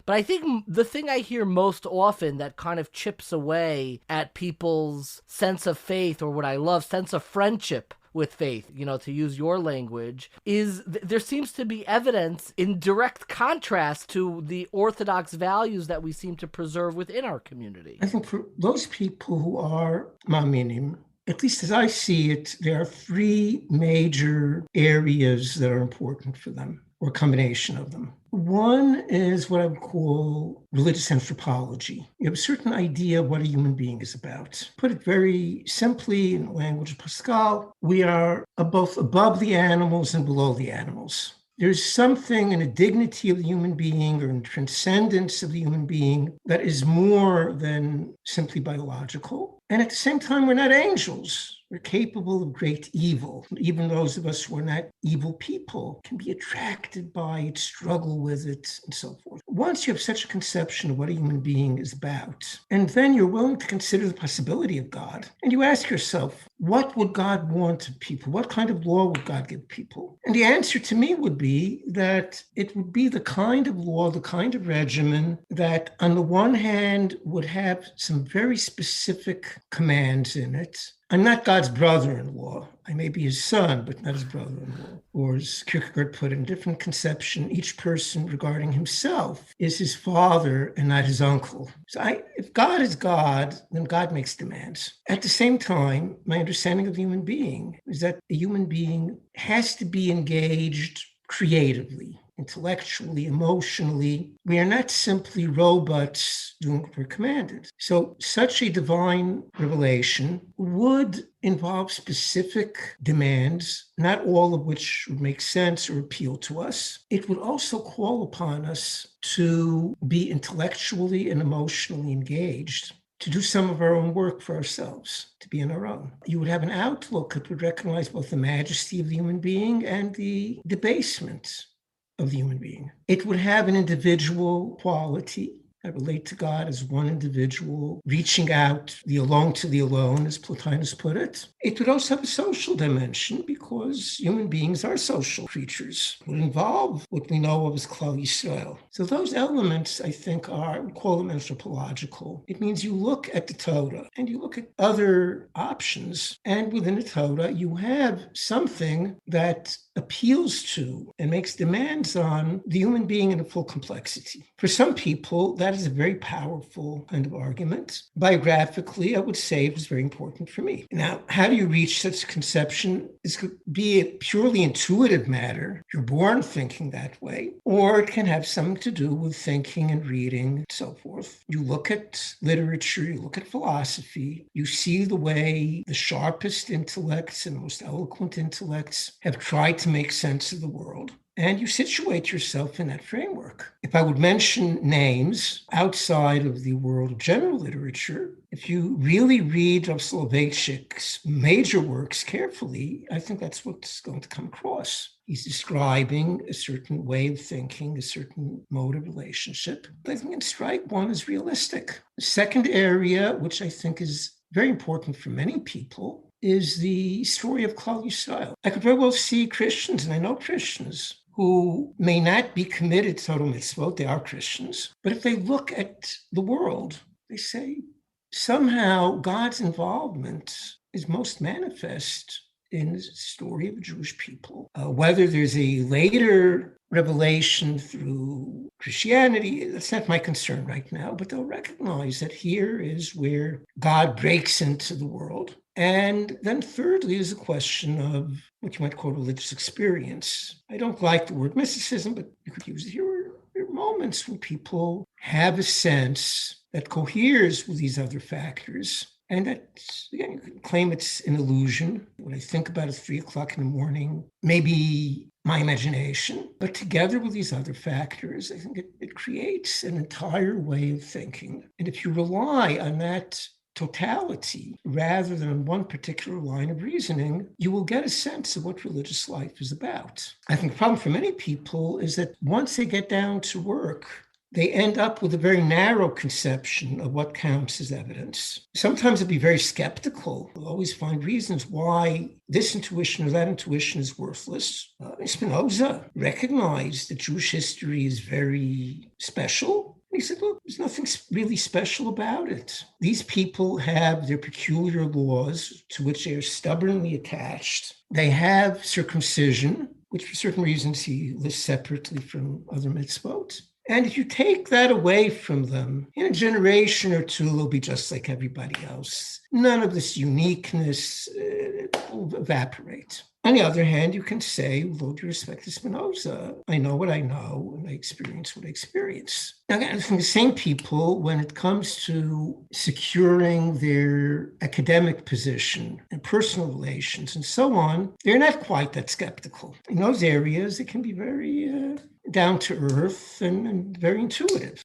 But I think the thing I hear most often that kind of chips away at people's sense of faith, or what I love, sense of friendship with faith, to use your language, is there seems to be evidence in direct contrast to the orthodox values that we seem to preserve within our community. I think for those people who are Ma'aminim, at least as I see it, there are three major areas that are important for them, or a combination of them. One is what I would call religious anthropology. You have a certain idea of what a human being is about. Put it very simply in the language of Pascal, we are both above the animals and below the animals. There's something in the dignity of the human being or in transcendence of the human being that is more than simply biological. And at the same time, we're not angels. We're capable of great evil. Even those of us who are not evil people can be attracted by it, struggle with it, and so forth. Once you have such a conception of what a human being is about, and then you're willing to consider the possibility of God, and you ask yourself, what would God want of people? What kind of law would God give people? And the answer to me would be that it would be the kind of law, the kind of regimen that on the one hand would have some very specific commands in it. I'm not God's brother-in-law. I may be his son, but not his brother-in-law. Or as Kierkegaard put it, in a different conception, each person regarding himself is his father and not his uncle. So if God is God, then God makes demands. At the same time, my understanding of the human being is that a human being has to be engaged creatively, intellectually, emotionally. We are not simply robots doing what we're commanded. So such a divine revelation would involve specific demands, not all of which would make sense or appeal to us. It would also call upon us to be intellectually and emotionally engaged, to do some of our own work for ourselves, to be on our own. You would have an outlook that would recognize both the majesty of the human being and the debasement of the human being. It would have an individual quality. I relate to God as one individual, reaching out the alone to the alone, as Plotinus put it. It would also have a social dimension because human beings are social creatures. It would involve what we know of as Klal Yisrael. So those elements, I think, we call them anthropological. It means you look at the Torah and you look at other options, and within the Torah, you have something that appeals to and makes demands on the human being in a full complexity. For some people, that is a very powerful kind of argument. Biographically, I would say it was very important for me. Now, how do you reach such a conception? It could be a purely intuitive matter. You're born thinking that way, or it can have something to do with thinking and reading and so forth. You look at literature, you look at philosophy, you see the way the sharpest intellects and most eloquent intellects have tried to make sense of the world, and you situate yourself in that framework. If I would mention names outside of the world of general literature, if you really read Rav Soloveitchik's major works carefully, I think that's what's going to come across. He's describing a certain way of thinking, a certain mode of relationship. I think in strike one is realistic. The second area, which I think is very important for many people, is the story of Klal Yisrael. I could very well see Christians, and I know Christians, who may not be committed to Torah mitzvot, they are Christians, but if they look at the world, they say, somehow God's involvement is most manifest in the story of the Jewish people. Whether there's a later revelation through Christianity, that's not my concern right now, but they'll recognize that here is where God breaks into the world. And then thirdly is a question of what you might call religious experience. I don't like the word mysticism, but you could use it here. There are moments when people have a sense that coheres with these other factors. And that, again, you can claim it's an illusion. When I think about it 3 o'clock in the morning, maybe my imagination, but together with these other factors, I think it creates an entire way of thinking. And if you rely on that totality rather than on one particular line of reasoning, you will get a sense of what religious life is about. I think the problem for many people is that once they get down to work, they end up with a very narrow conception of what counts as evidence. Sometimes they'll be very skeptical. They'll always find reasons why this intuition or that intuition is worthless. Spinoza recognized that Jewish history is very special. He said, look, there's nothing really special about it. These people have their peculiar laws to which they are stubbornly attached. They have circumcision, which for certain reasons he lists separately from other mitzvot. And if you take that away from them, in a generation or two, they'll be just like everybody else. None of this uniqueness will evaporate. On the other hand, you can say, with all due respect to Spinoza, I know what I know, and I experience what I experience. Now, from the same people, when it comes to securing their academic position and personal relations and so on, they're not quite that skeptical. In those areas, it can be very down to earth and very intuitive.